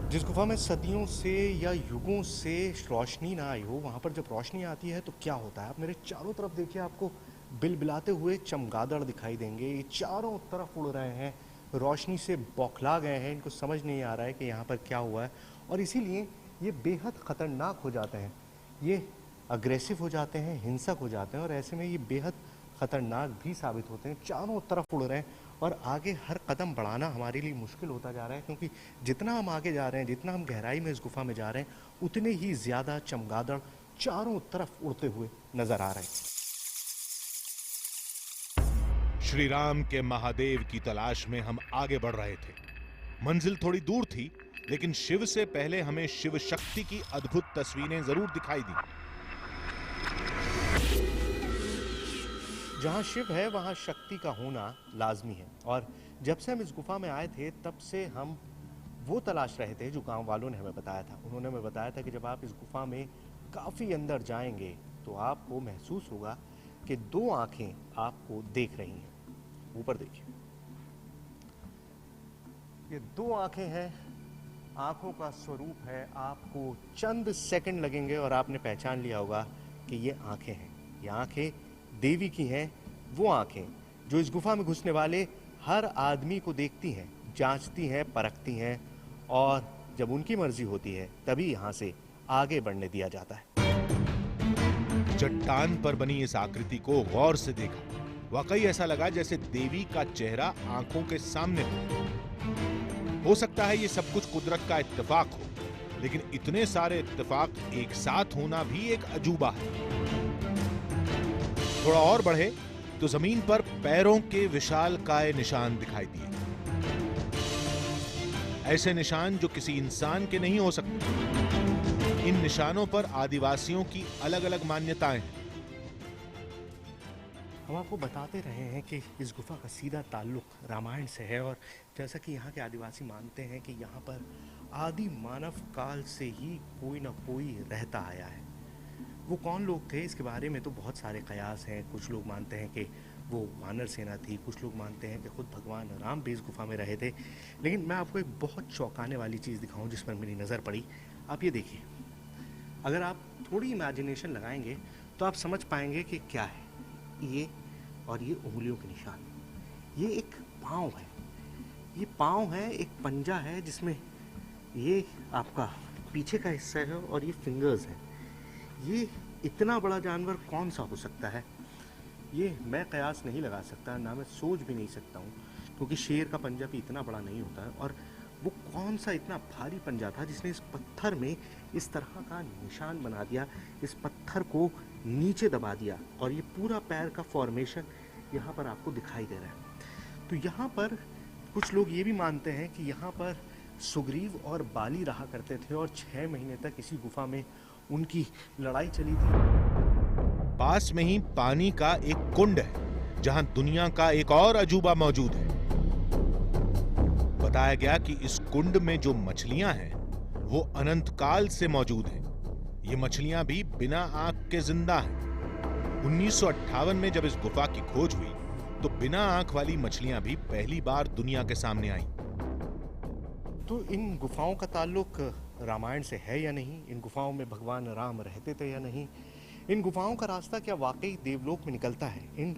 जिस गुफा में सदियों से या युगों से रोशनी ना आई हो, वहां पर जब रोशनी आती है तो क्या होता है? आप मेरे चारों तरफ देखिए, आपको बिलबिलाते हुए चमगादड़ दिखाई देंगे। ये चारों तरफ उड़ रहे हैं, रोशनी से बौखला गए हैं, इनको समझ नहीं आ रहा है कि यहाँ पर क्या हुआ है और इसीलिए ये बेहद ख़तरनाक हो जाते हैं। ये अग्रेसिव हो जाते हैं, हिंसक हो जाते हैं और ऐसे में ये बेहद खतरनाक भी साबित होते हैं। चारों तरफ उड़ रहे हैं और आगे हर कदम बढ़ाना हमारे लिए मुश्किल होता जा रहा है, क्योंकि जितना हम आगे जा रहे हैं, जितना हम गहराई में इस गुफा में जा रहे हैं, उतने ही ज़्यादा चमगादड़ चारों तरफ उड़ते हुए नजर आ रहे हैं। श्री राम के महादेव की तलाश में हम आगे बढ़ रहे थे। मंजिल थोड़ी दूर थी, लेकिन शिव से पहले हमें शिव शक्ति की अद्भुत तस्वीरें जरूर दिखाई दी। जहाँ शिव है वहाँ शक्ति का होना लाजमी है, और जब से हम इस गुफा में आए थे तब से हम वो तलाश रहे थे जो गांव वालों ने हमें बताया था। उन्होंने हमें बताया था कि जब आप इस गुफा में काफ़ी अंदर जाएंगे तो आपको महसूस होगा कि दो आंखें आपको देख रही हैं। ऊपर देखिए, ये दो आंखें हैं, आंखों का स्वरूप है। आपको चंद सेकंड लगेंगे और आपने पहचान लिया होगा कि ये आंखें हैं। ये आंखें देवी की हैं, वो आंखें जो इस गुफा में घुसने वाले हर आदमी को देखती हैं, जांचती हैं, परखती हैं, और जब उनकी मर्जी होती है तभी यहां से आगे बढ़ने दिया जाता है। चट्टान पर बनी इस आकृति को गौर से देखा। वाकई ऐसा लगा जैसे देवी का चेहरा आंखों के सामने हो सकता है ये सब कुछ कुदरत का इत्तेफाक हो, लेकिन इतने सारे इत्तेफाक एक साथ होना भी एक अजूबा है। थोड़ा और बढ़े तो जमीन पर पैरों के विशालकाय निशान दिखाई दिए। ऐसे निशान जो किसी इंसान के नहीं हो सकते। इन निशानों पर आदिवासियों की अलग अलग मान्यताएं हैं। हम आपको बताते रहे हैं कि इस गुफा का सीधा ताल्लुक रामायण से है, और जैसा कि यहाँ के आदिवासी मानते हैं कि यहाँ पर आदि मानव काल से ही कोई ना कोई रहता आया है। वो कौन लोग थे इसके बारे में तो बहुत सारे कयास हैं। कुछ लोग मानते हैं कि वो वानर सेना थी, कुछ लोग मानते हैं कि खुद भगवान राम भी इस गुफा में रहे थे। लेकिन मैं आपको एक बहुत चौंकाने वाली चीज़ दिखाऊं जिस पर मेरी नज़र पड़ी। आप ये देखिए, अगर आप थोड़ी इमेजिनेशन लगाएंगे तो आप समझ पाएंगे कि क्या है ये, और ये उंगलियों के निशान। ये एक पाँव है, ये पाँव है, एक पंजा है जिसमें ये आपका पीछे का हिस्सा है और ये फिंगर्स हैं। ये इतना बड़ा जानवर कौन सा हो सकता है, ये मैं कयास नहीं लगा सकता, ना मैं सोच भी नहीं सकता हूँ, क्योंकि शेर का पंजा भी इतना बड़ा नहीं होता है। और वो कौन सा इतना भारी पंजा था जिसने इस पत्थर में इस तरह का निशान बना दिया, इस पत्थर को नीचे दबा दिया, और ये पूरा पैर का फॉर्मेशन यहाँ पर आपको दिखाई दे रहा है। तो यहाँ पर कुछ लोग ये भी मानते हैं कि यहाँ पर सुग्रीव और बाली रहा करते थे और 6 महीने तक इसी गुफा में उनकी लड़ाई चली थी। पास में ही पानी का एक कुंड है जहां दुनिया का एक और अजूबा मौजूद है। बताया गया कि इस कुंड में जो मछलियां हैं वो अनंत काल से मौजूद हैं। ये मछलियां भी बिना आंख के जिंदा हैं। 1958 में जब इस गुफा की खोज हुई तो बिना आंख वाली मछलियां भी पहली बार दुनिया के सामने आईं। तो इन गुफाओं का ताल्लुक रामायण से है या नहीं? इन गुफाओं में भगवान राम रहते थे या नहीं? इन गुफाओं का रास्ता क्या वाकई देवलोक में निकलता है? इन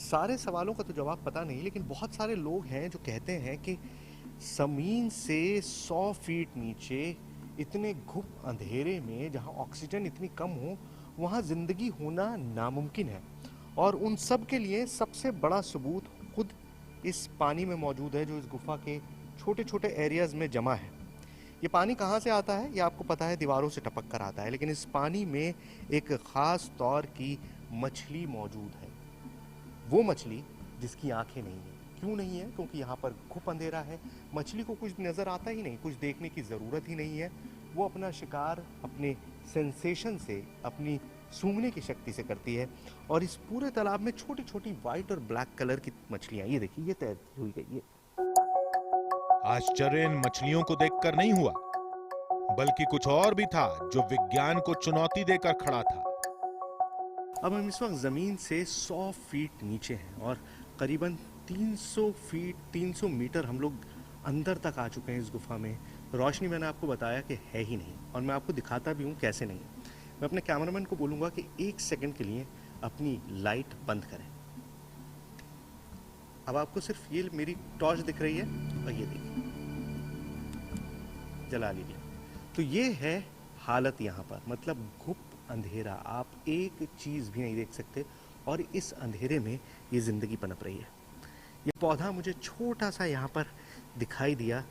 सारे सवालों का तो जवाब पता नहीं, लेकिन बहुत सारे लोग हैं जो कहते हैं कि जमीन से 100 फीट नीचे इतने घुप अंधेरे में जहां ऑक्सीजन इतनी कम हो वहां जिंदगी होना नामुमकिन है। और उन सब के लिए सबसे बड़ा सबूत खुद इस पानी में मौजूद है जो इस गुफा के छोटे छोटे एरियाज में जमा है। ये पानी कहाँ से आता है ये आपको पता है, दीवारों से टपक कर आता है, लेकिन इस पानी में एक ख़ास तौर की मछली मौजूद है। वो मछली जिसकी आंखें नहीं हैं। क्यों नहीं है? क्योंकि यहाँ पर घुप अंधेरा है, मछली को कुछ नज़र आता ही नहीं, कुछ देखने की ज़रूरत ही नहीं है। वो अपना शिकार अपने सेंसेशन से, अपनी सूंघने की शक्ति से करती है। और इस पूरे तालाब में छोटी छोटी वाइट और ब्लैक कलर की मछलियाँ, ये देखिए, ये तैरती हुई गई। आश्चर्य इन मछलियों को देखकर नहीं हुआ, बल्कि कुछ और भी था जो विज्ञान को चुनौती देकर खड़ा था। अब हम इस वक्त ज़मीन से 100 फीट नीचे हैं और करीबन 300 मीटर हम लोग अंदर तक आ चुके हैं इस गुफा में। रोशनी मैंने आपको बताया कि है ही नहीं, और मैं आपको दिखाता भी हूँ कैसे नहीं। मैं अपने कैमरामैन को बोलूँगा कि 1 सेकंड के लिए अपनी लाइट बंद करें। अब आपको सिर्फ ये मेरी टॉर्च दिख रही है, और ये देखिए, जला लीजिए। तो ये है हालत यहाँ पर, मतलब घुप अंधेरा, आप एक चीज़ भी नहीं देख सकते। और इस अंधेरे में ये ज़िंदगी पनप रही है। ये पौधा मुझे छोटा सा यहाँ पर दिखाई दिया,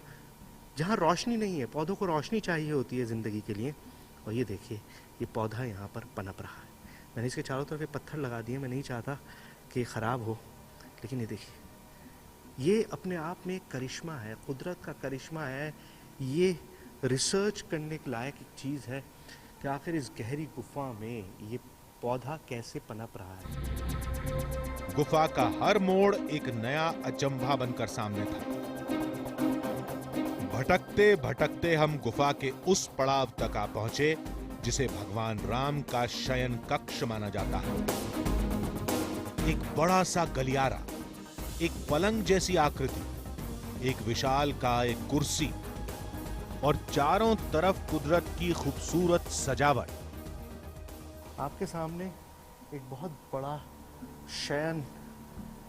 जहाँ रोशनी नहीं है। पौधों को रोशनी चाहिए होती है ज़िंदगी के लिए, और ये देखिए ये पौधा यहाँ पर पनप रहा है। मैंने इसके चारों तरफ ये पत्थर लगा दिए, मैं नहीं चाहता कि ये ख़राब हो, लेकिन ये देखिए ये अपने आप में एक करिश्मा है, कुदरत का करिश्मा है। ये रिसर्च करने के लायक एक चीज़ है कि आखिर इस गहरी गुफा में ये पौधा कैसे पनप रहा है। गुफा का हर मोड़ एक नया अचंभा बनकर सामने था। भटकते भटकते हम गुफा के उस पड़ाव तक आ पहुंचे जिसे भगवान राम का शयन कक्ष माना जाता है। एक बड़ा सा गलियारा, एक पलंग जैसी आकृति, एक विशाल का एक कुर्सी और चारों तरफ कुदरत की खूबसूरत सजावट। आपके सामने एक बहुत बड़ा शयन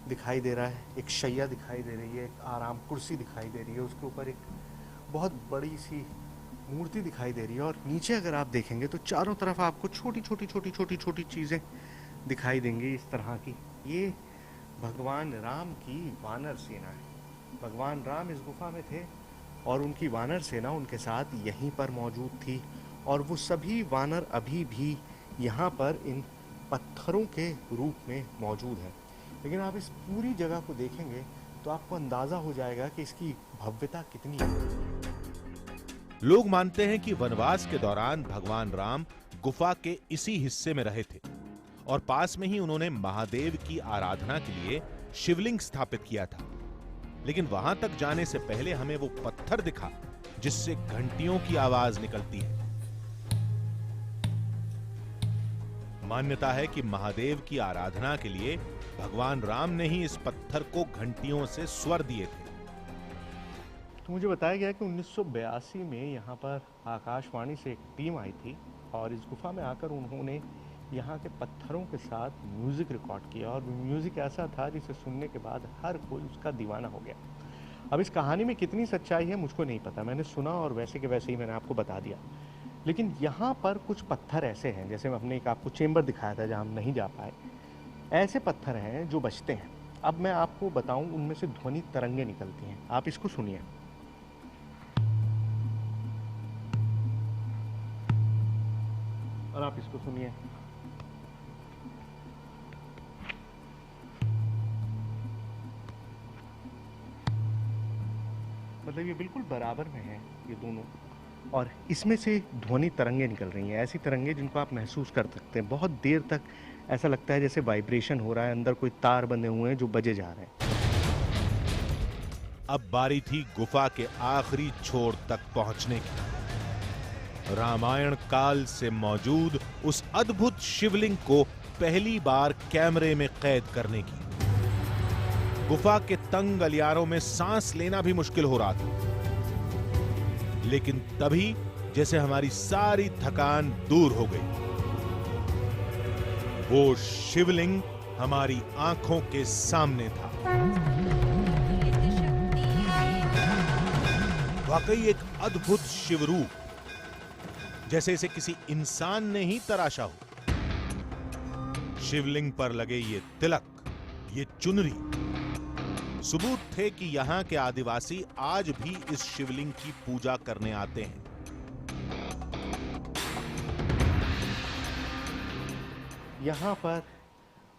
दिखाई दे रहा है, एक शैया दिखाई दे रही है, एक आराम कुर्सी दिखाई दे रही है, उसके ऊपर एक बहुत बड़ी सी मूर्ति दिखाई दे रही है। और नीचे अगर आप देखेंगे तो चारों तरफ आपको छोटी छोटी चीज़ें दिखाई देंगी इस तरह की। ये भगवान राम की वानर सेना है। भगवान राम इस गुफा में थे और उनकी वानर सेना उनके साथ यहीं पर मौजूद थी, और वो सभी वानर अभी भी यहाँ पर इन पत्थरों के रूप में मौजूद हैं। लेकिन आप इस पूरी जगह को देखेंगे तो आपको अंदाज़ा हो जाएगा कि इसकी भव्यता कितनी है। लोग मानते हैं कि वनवास के दौरान भगवान राम गुफा के इसी हिस्से में रहे थे और पास में ही उन्होंने महादेव की आराधना के लिए शिवलिंग स्थापित किया था। लेकिन वहां तक जाने से पहले हमें वो पत्थर दिखा जिससे घंटियों की आवाज निकलती है। मान्यता है कि महादेव की आराधना के लिए भगवान राम ने ही इस पत्थर को घंटियों से स्वर दिए थे। तो मुझे बताया गया कि 1982 में यहाँ पर आकाशवाणी से एक टीम आई थी और इस गुफा में आकर उन्होंने यहाँ के पत्थरों के साथ म्यूज़िक रिकॉर्ड किया, और म्यूज़िक ऐसा था जिसे सुनने के बाद हर कोई उसका दीवाना हो गया। अब इस कहानी में कितनी सच्चाई है मुझको नहीं पता, मैंने सुना और वैसे के वैसे ही मैंने आपको बता दिया। लेकिन यहाँ पर कुछ पत्थर ऐसे हैं, जैसे हमने एक आपको चेम्बर दिखाया था जहाँ हम नहीं जा पाए, ऐसे पत्थर हैं जो बचते हैं। अब मैं आपको बताऊँ, उनमें से ध्वनि तरंगें निकलती हैं। आप इसको सुनिए। और आप इसको सुनिए। मतलब ये बिल्कुल बराबर में है ये दोनों, और इसमें से ध्वनि तरंगें निकल रही हैं, ऐसी तरंगें जिनको आप महसूस कर सकते हैं। बहुत देर तक ऐसा लगता है जैसे वाइब्रेशन हो रहा है, अंदर कोई तार बंधे हुए हैं जो बजे जा रहे हैं। अब बारी थी गुफा के आखिरी छोर तक पहुंचने की। रामायण काल से मौजूद उस अद्भुत शिवलिंग को पहली बार कैमरे में कैद करने की। गुफा के तंग गलियारों में सांस लेना भी मुश्किल हो रहा था, लेकिन तभी जैसे हमारी सारी थकान दूर हो गई। वो शिवलिंग हमारी आंखों के सामने था। वाकई एक अद्भुत शिवरूप, जैसे इसे किसी इंसान ने ही तराशा हो। शिवलिंग पर लगे ये तिलक, ये चुनरी सबूत थे कि यहां के आदिवासी आज भी इस शिवलिंग की पूजा करने आते हैं। यहाँ पर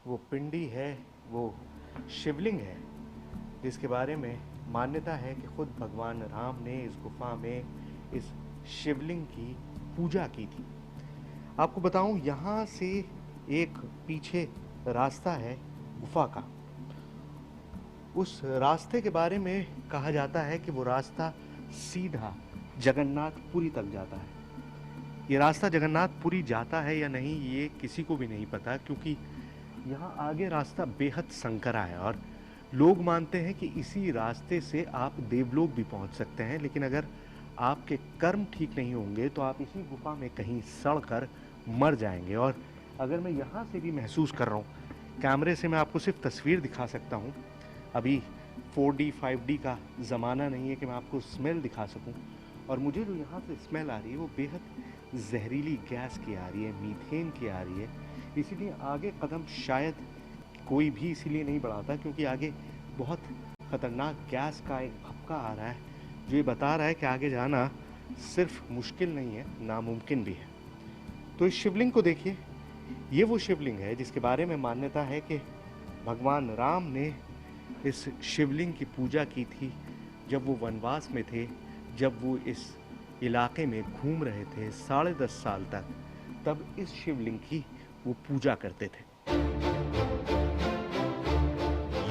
वो पिंडी है, वो शिवलिंग है, जिसके बारे में मान्यता है कि खुद भगवान राम ने इस गुफा में इस शिवलिंग की पूजा की थी। आपको बताऊं, यहाँ से एक पीछे रास्ता है गुफा का। उस रास्ते के बारे में कहा जाता है कि वो रास्ता सीधा जगन्नाथपुरी तक जाता है। ये रास्ता जगन्नाथपुरी जाता है या नहीं ये किसी को भी नहीं पता, क्योंकि यहाँ आगे रास्ता बेहद संकरा है और लोग मानते हैं कि इसी रास्ते से आप देवलोक भी पहुँच सकते हैं। लेकिन अगर आपके कर्म ठीक नहीं होंगे तो आप इसी गुफा में कहीं सड़ कर मर जाएंगे। और अगर मैं यहाँ से भी महसूस कर रहा हूँ, कैमरे से मैं आपको सिर्फ तस्वीर दिखा सकता हूँ, अभी 4D 5D का ज़माना नहीं है कि मैं आपको स्मेल दिखा सकूं। और मुझे जो यहाँ से स्मेल आ रही है वो बेहद जहरीली गैस की आ रही है, मीथेन की आ रही है। इसीलिए आगे कदम शायद कोई भी इसीलिए नहीं बढ़ाता क्योंकि आगे बहुत खतरनाक गैस का एक भपका आ रहा है जो ये बता रहा है कि आगे जाना सिर्फ मुश्किल नहीं है, नामुमकिन भी है। तो इस शिवलिंग को देखिए, ये वो शिवलिंग है जिसके बारे में मान्यता है कि भगवान राम ने इस शिवलिंग की पूजा की थी जब वो वनवास में थे, जब वो इस इलाके में घूम रहे थे 10.5 साल तक, तब इस शिवलिंग की वो पूजा करते थे।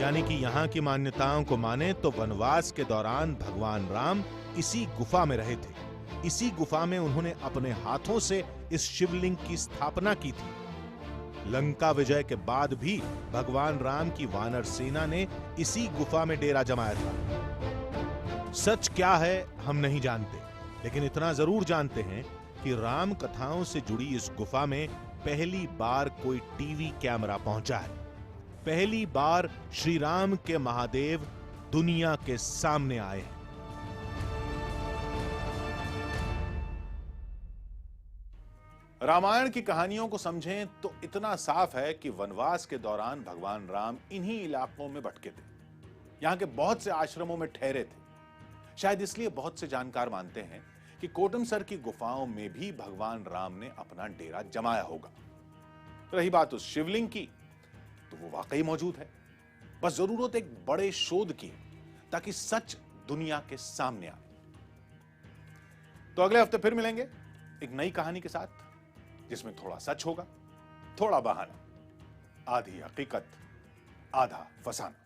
यानी कि यहाँ की मान्यताओं को माने तो वनवास के दौरान भगवान राम इसी गुफा में रहे थे। इसी गुफा में उन्होंने अपने हाथों से इस शिवलिंग की स्थापना की थी। लंका विजय के बाद भी भगवान राम की वानर सेना ने इसी गुफा में डेरा जमाया था। सच क्या है हम नहीं जानते, लेकिन इतना जरूर जानते हैं कि राम कथाओं से जुड़ी इस गुफा में पहली बार कोई टीवी कैमरा पहुंचा है। पहली बार श्री राम के महादेव दुनिया के सामने आए हैं। रामायण की कहानियों को समझें तो इतना साफ है कि वनवास के दौरान भगवान राम इन्हीं इलाकों में भटके थे। यहां के बहुत से आश्रमों में ठहरे थे। शायद इसलिए बहुत से जानकार मानते हैं कि कोटमसर की गुफाओं में भी भगवान राम ने अपना डेरा जमाया होगा। रही बात उस शिवलिंग की, तो वो वाकई मौजूद है। बस जरूरत एक बड़े शोध की है ताकि सच दुनिया के सामने आए। तो अगले हफ्ते फिर मिलेंगे एक नई कहानी के साथ, जिसमें थोड़ा सच होगा, थोड़ा बहाना, आधी हकीकत, आधा फसाना।